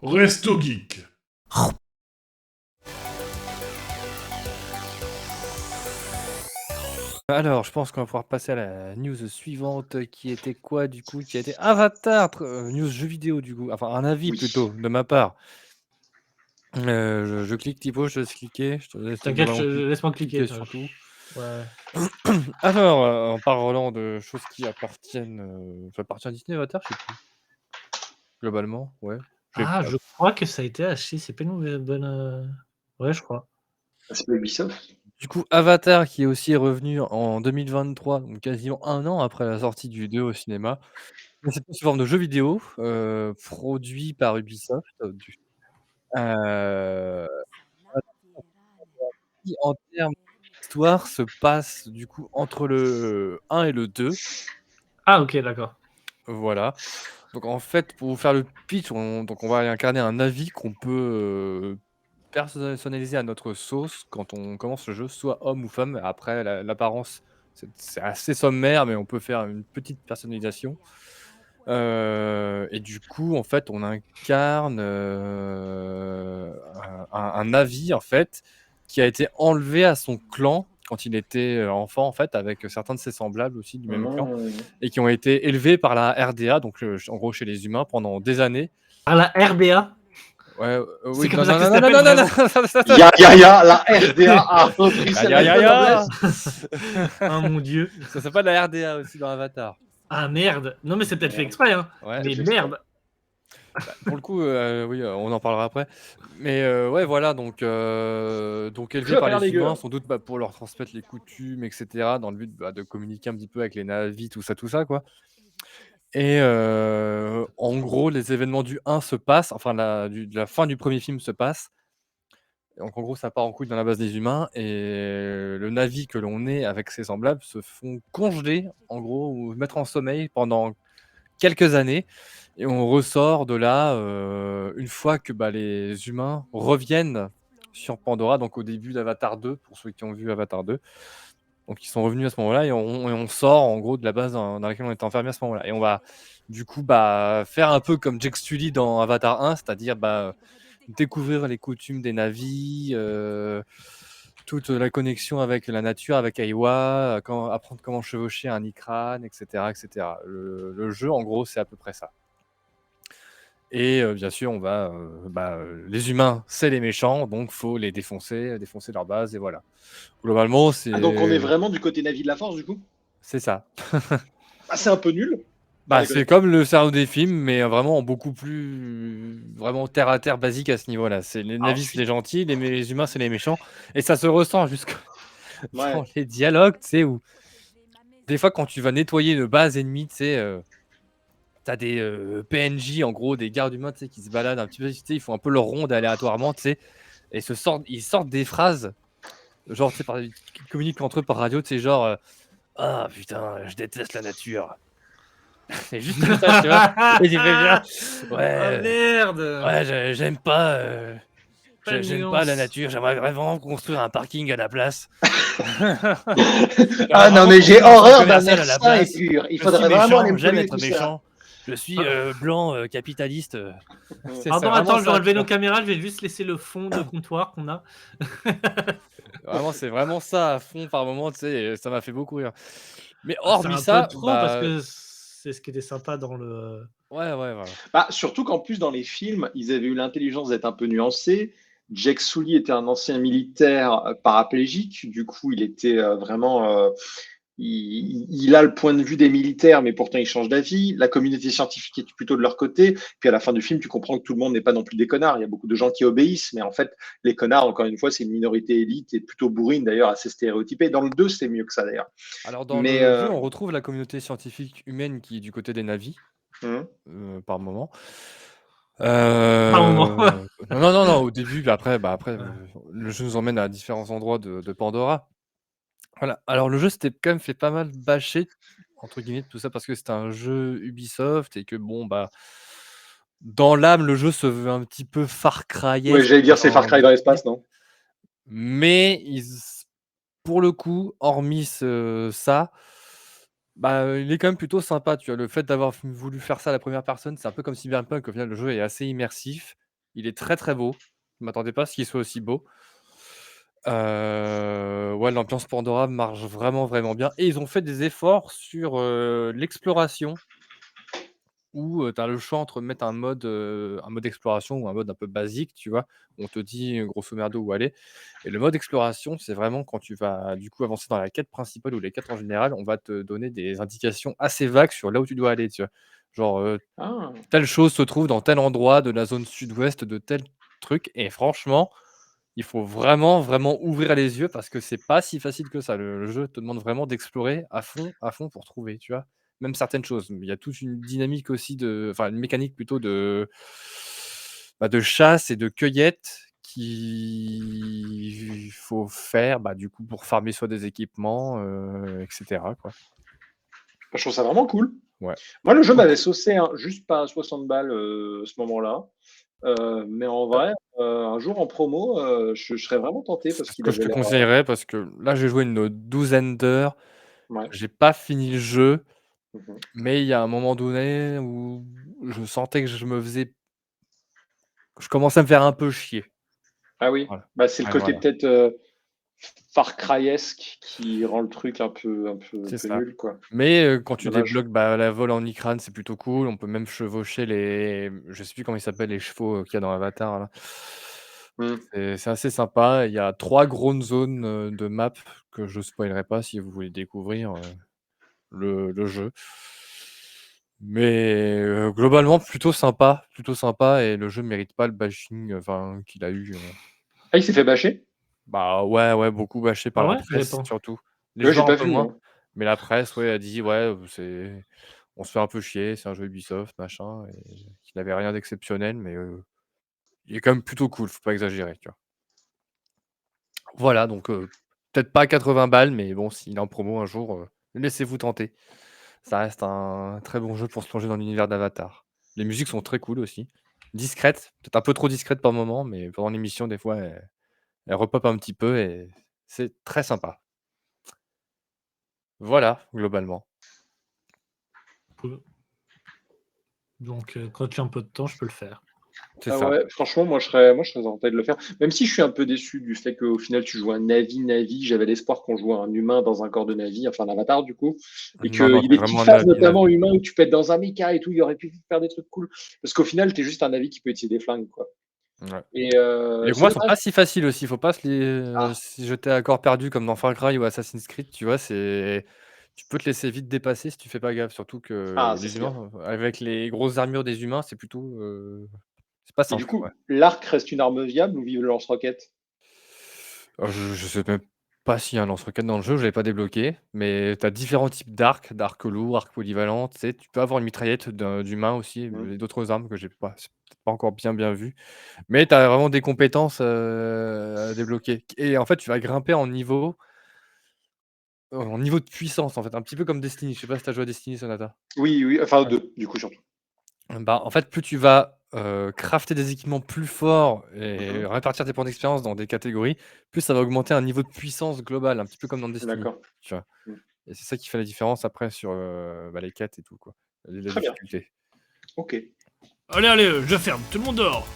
Resto Geek. Alors, je pense qu'on va pouvoir passer à la news suivante qui était quoi du coup? Qui a été Avatar, news jeux vidéo du coup, enfin un avis Oui. plutôt de ma part. Je clique Thibaut, je te laisse cliquer, je te laisse T'inquiète, vraiment laisse-moi cliquer cliquer. sur tout. Ouais. Alors, en parlant de choses qui appartiennent, ça appartient à Disney Avatar? Je sais plus. Globalement, ouais. Ah, je crois que ça a été acheté, c'est pas une bonne, ouais, je crois. C'est pas Ubisoft? Du coup, Avatar qui est aussi revenu en 2023, donc quasiment 1 an après la sortie du 2 au cinéma. Mais c'est sous forme de jeu vidéo, produit par Ubisoft, heu, qui en termes d'histoire se passe du coup entre le 1 et le 2. Ah OK, d'accord. Voilà. Donc en fait, pour vous faire le pitch, on va incarner un Na'vi qu'on peut, personnaliser à notre sauce quand on commence le jeu, soit homme ou femme. Après l'apparence, c'est assez sommaire, mais on peut faire une petite personnalisation. Et du coup, en fait, on incarne, un Na'vi, en fait, qui a été enlevé à son clan quand il était, enfant, en fait, avec certains de ses semblables aussi du même clan Mmh. et qui ont été élevés par la RDA, donc en gros chez les humains pendant des années. Ah, la RBA? Ouais, C'est oui, comme non, ça non, que ça non, non, s'appelle non, non, non, vraiment? La RDA a repris Ya, sa ya, ya, méthode ya! anglaise. Ah mon Dieu. Ça s'appelle la RDA aussi dans Avatar. Ah merde! Non, mais c'est peut-être fait Merde. exprès, hein, Ouais. mais C'est fait exprès. merde! Bah, pour le coup, oui, on en parlera après. Mais, ouais, voilà, donc élevés Je par perds les les gueux. humains, sans doute, bah, pour leur transmettre les coutumes et cetera, dans le but, bah, de communiquer un petit peu avec les Na'vis, tout ça, quoi. Et en gros, les événements du 1 se passent, enfin de la fin du premier film se passe. Donc en gros, ça part en couille dans la base des humains et le Na'vi que l'on est avec ses semblables se font congeler, en gros, ou mettre en sommeil pendant quelques années et on ressort de là, une fois que, bah, les humains reviennent sur Pandora, donc au début d'Avatar 2, pour ceux qui ont vu Avatar 2. Donc ils sont revenus à ce moment-là et on sort en gros de la base dans laquelle on était enfermé à ce moment-là et on va du coup, bah, faire un peu comme Jake Sully dans Avatar 1, c'est-à-dire, bah, découvrir les coutumes des Na'vis, toute la connexion avec la nature, avec Aiwa, apprendre comment chevaucher un Ikran et cetera et cetera. Le jeu en gros, c'est à peu près ça. Et bien sûr, on va, les humains, c'est les méchants, donc faut les défoncer, défoncer leur base et voilà. Globalement, Ah, donc on est c'est vraiment du côté Navi de la Force, du coup? ça. Ah, c'est un peu nul, sans Bah, c'est déconner. comme le scénario des films, mais vraiment en beaucoup plus vraiment terre à terre, basique à ce niveau-là. C'est les Alors, Na'vis, c'est les gentils, les humains, c'est les méchants et ça se ressent jusque dans ouais. les dialogues, tu sais, où des fois, quand tu vas nettoyer une base ennemie, tu sais, tu des, PNJ, en gros, des gardes humains, tu sais, qui se baladent un petit peu, tu sais, ils font un peu leur ronde aléatoirement, tu sais et ils sortent des phrases, genre, tu sais, ils communiquent entre eux par radio, tu sais, genre, «Ah putain, je déteste la nature». C'est juste comme ça, tu vois? Et tu fais genre: Ah «Ouais, merde! ouais, j'aime pas, Pas de j'aime pas la nuance. nature, j'aimerais vraiment construire un parking à la place. J'aimerais Ah non, vraiment mais j'ai construire un centre horreur d'un commercial air à la sain et place. pur. Il Je suis faudrait vraiment aller méchant, me j'aime polluer être tout ça. méchant. Je suis, blanc, capitaliste». C'est Pardon, vraiment attends, je vais ça, relever tu nos vois? caméras, je vais juste laisser le fond de comptoir qu'on a. Vraiment, c'est vraiment ça à fond par moment, tu sais et ça m'a fait beaucoup rire. Mais Ah, c'est hormis un peu ça, trop parce bah que c'est ce qui était sympa dans le ouais, ouais, voilà. Bah, surtout qu'en plus, dans les films, ils avaient eu l'intelligence d'être un peu nuancés. Jake Sully était un ancien militaire paraplégique. Du coup, il était vraiment. Il a le point de vue des militaires, mais pourtant il change d'avis. La communauté scientifique est plutôt de leur côté. Puis à la fin du film, tu comprends que tout le monde n'est pas non plus des connards. Il y a beaucoup de gens qui obéissent, mais en fait, les connards, encore une fois, c'est une minorité élite et plutôt bourrine d'ailleurs, assez stéréotypée. Dans le 2, c'est mieux que ça d'ailleurs. Alors dans Mais le jeu, on retrouve la communauté scientifique humaine qui est du côté des Na'vis, hum, par moment. par moment. Non, non, non, non, au début, puis après, Ouais. le jeu nous emmène à différents endroits de Pandora. Voilà. Alors le jeu s'était quand même fait pas mal «bâcher» entre guillemets, tout ça parce que c'était un jeu Ubisoft et que bon, bah, dans l'âme, le jeu se veut un petit peu Far ouais, Cryesque j'allais dire c'est Far dans Cry dans l'espace, non? mais pour le coup, hormis ça, bah, il est quand même plutôt sympa, tu vois? Le fait d'avoir voulu faire ça à la première personne, c'est un peu comme Cyberpunk, au final, le jeu est assez immersif. Il est très, très beau. Je m'attendais pas à ce qu'il soit aussi beau. Ouais, l'ambiance Pandora marche vraiment, vraiment bien et ils ont fait des efforts sur, l'exploration où, tu as le choix entre mettre un mode exploration ou un mode un peu basique, tu vois? On te dit, grosso merdo où aller et le mode exploration, c'est vraiment quand tu vas, du coup, avancer dans la quête principale ou les quêtes en général, on va te donner des indications assez vagues sur là où tu dois aller, tu vois? Genre, Ah! telle chose se trouve dans tel endroit de la zone sud-ouest de tel truc et franchement, il faut vraiment, vraiment ouvrir les yeux parce que c'est pas si facile que ça. Le jeu te demande vraiment d'explorer à fond pour trouver, tu vois? Même certaines choses. Il y a toute une dynamique aussi une mécanique plutôt de chasse et de cueillette qu'il faut faire, du coup, pour farmer soit des équipements, et cetera, quoi. Bah, je trouve ça vraiment cool. Ouais. Moi, le jeu OK. m'avait saucé, hein, juste pas à 60 balles, à ce moment-là. Mais en vrai, un jour en promo, je serais vraiment tenté C'est parce ce qu'il que je avait te l'air, conseillerais parce que là, j'ai joué une douzaine d'heures. ouais. J'ai pas fini le jeu, Mmh. mais il y a un moment donné où je sentais que je commençais à me faire un peu chier. Ah oui? Voilà. Bah, c'est le Ouais, côté voilà, peut-être, Far Cry-esque qui rend le truc un c'est peu ça. nul, quoi. Mais quand tu Dommage. débloques, la vol en Ikran, c'est plutôt cool. On peut même chevaucher je sais plus comment ils s'appellent, les chevaux, qu'il y a dans Avatar, là. Mmh. C'est assez sympa. Il y a 3 grandes zones, de map que je spoilerai pas si vous voulez découvrir, le jeu. Mais globalement plutôt sympa et le jeu mérite pas le bashing, qu'il a eu, Ah, il s'est fait bâcher? bah, ouais, ouais, beaucoup bashé par Ah la ouais? Je savais presse pas. surtout. Les Ouais, j'ai joueurs un pas peu vu, moins, moi. mais la presse, ouais, a dit: «Ouais, on se fait un peu chier, c'est un jeu Ubisoft, machin» et qu'il avait rien d'exceptionnel, mais il est quand même plutôt cool, faut pas exagérer, tu vois? Voilà, donc peut-être pas 80 balles, mais bon, s'il est en promo un jour, laissez-vous tenter. Ça reste un très bon jeu pour se plonger dans l'univers d'Avatar. Les musiques sont très cool aussi. Discrètes, peut-être un peu trop discrètes par moment, mais pendant l'émission, des fois, elles repopent un petit peu et c'est très sympa. Voilà, globalement. Cool. Donc, quand tu as un peu de temps, je peux le faire. C'est Ah ça. ouais, franchement, moi, je serais tenté de le faire. Même si je suis un peu déçu du fait qu'au final, tu joues un Navi. J'avais l'espoir qu'on joue un humain dans un corps de Navi, enfin un avatar, du coup. Et Non, qu'il non, y ait c'est des petites vraiment un phases, avis, notamment navi. humains, où tu peux être dans un mecha et tout. Il y aurait pu faire des trucs cool. Parce qu'au final, t'es juste un Navi qui peut utiliser des flingues, quoi. Ouais. Et Les c'est combats sont dommage. pas si faciles aussi, faut pas Ah, se jeter à corps perdu comme dans Far Cry ou Assassin's Creed, tu vois? Tu peux te laisser vite dépasser si tu fais pas gaffe, surtout que ça les c'est bien. humains, avec les grosses armures des humains, c'est plutôt, c'est pas Et du simple, ouais. coup, l'arc reste une arme viable ou vive le lance-roquette? Je sais même pas s'il y a un lance-roquettes dans le jeu, je l'ai pas débloqué, mais tu as différents types d'arcs lourds, arcs polyvalents, tu sais? Tu peux avoir une mitraillette d'humain aussi Hmm. et d'autres armes que j'ai pas c'est peut-être pas encore bien vu. Mais tu as vraiment des compétences, à débloquer et en fait, tu vas grimper en niveau de puissance, en fait, un petit peu comme Destiny. Je sais pas si tu as joué à Destiny, Sonata? Oui, oui, enfin Ouais. deux, du coup, surtout. En fait, plus tu vas, crafter des équipements plus forts et Mhm. répartir tes points d'expérience dans des catégories, plus ça va augmenter un niveau de puissance global, un petit peu comme dans Destiny, D'accord. tu vois? Hmm. Et c'est ça qui fait la différence après sur, les quêtes et tout, quoi, la Très bien. difficulté. Ok. Allez, allez, je ferme, tout le monde dehors.